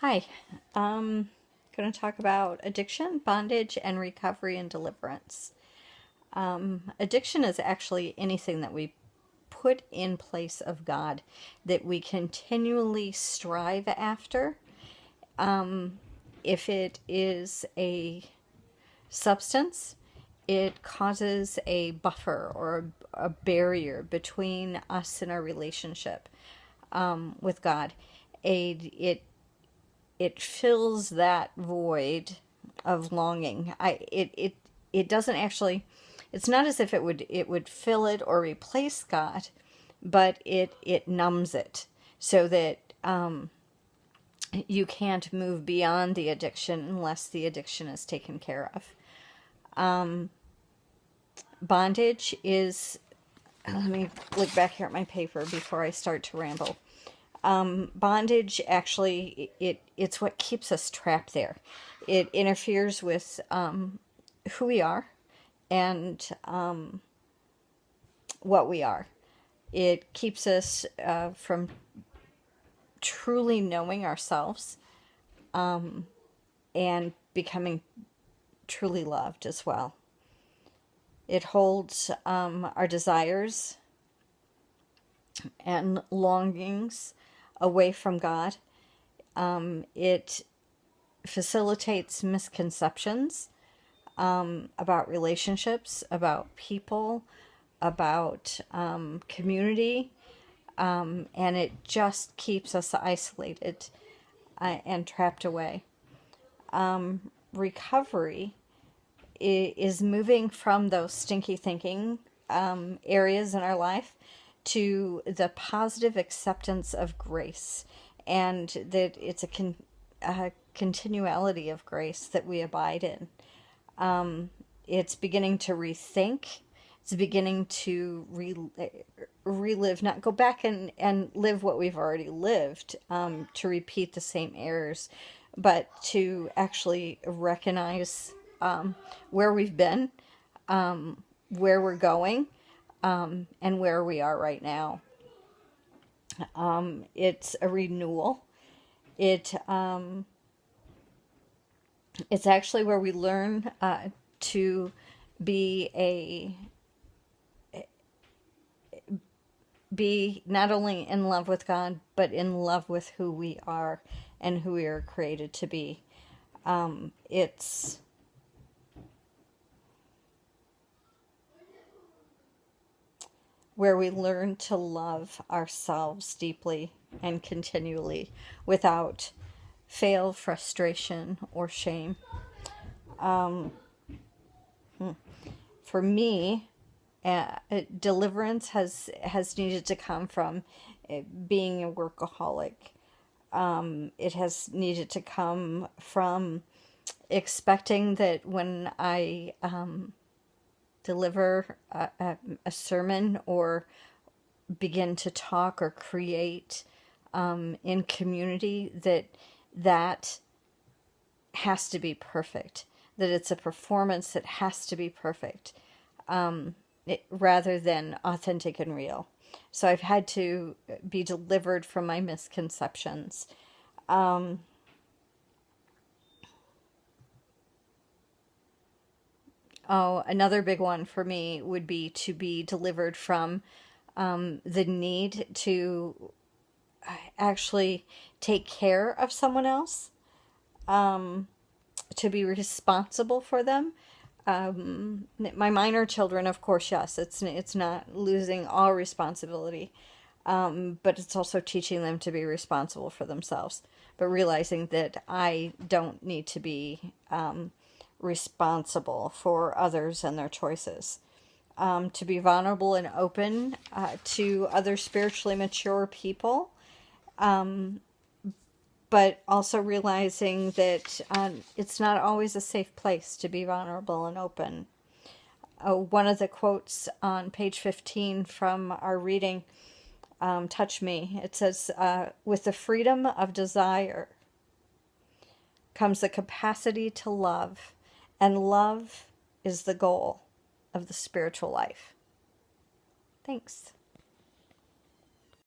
Hi, going to talk about addiction, bondage, and recovery and deliverance. Addiction is actually anything that we put in place of God, that we continually strive after. If it is a substance, it causes a buffer or a barrier between us and our relationship with God. It fills that void of longing. It doesn't actually. It's not as if it would fill it or replace God, but it numbs it so that you can't move beyond the addiction unless the addiction is taken care of. Bondage is. Let me look back here at my paper before I start to ramble. Bondage actually it's what keeps us trapped there. It interferes with who we are and what we are. It keeps us from truly knowing ourselves and becoming truly loved as well. It holds our desires and longings away from God. It facilitates misconceptions about relationships, about people, about community, and it just keeps us isolated and trapped away. Recovery is moving from those stinky thinking areas in our life to the positive acceptance of grace, and that it's a continuality of grace that we abide in. It's beginning to rethink. It's beginning to relive, not go back and live what we've already lived, to repeat the same errors, but to actually recognize where we've been, where we're going, and where we are right now. It's a renewal. It it's actually where we learn to be be not only in love with God, but in love with who we are and who we are created to be. It's where we learn to love ourselves deeply and continually without fail, frustration, or shame. For me, deliverance has needed to come from being a workaholic. It has needed to come from expecting that when I deliver a sermon or begin to talk or create in community, that has to be perfect, that it's a performance that has to be perfect, rather than authentic and real. So I've had to be delivered from my misconceptions. Oh, another big one for me would be to be delivered from the need to actually take care of someone else, to be responsible for them. My minor children, of course, yes, it's not losing all responsibility, but it's also teaching them to be responsible for themselves, but realizing that I don't need to be responsible for others and their choices. To be vulnerable and open to other spiritually mature people, but also realizing that it's not always a safe place to be vulnerable and open. One of the quotes on page 15 from our reading touched me. It says, with the freedom of desire comes the capacity to love, and love is the goal of the spiritual life. Thanks.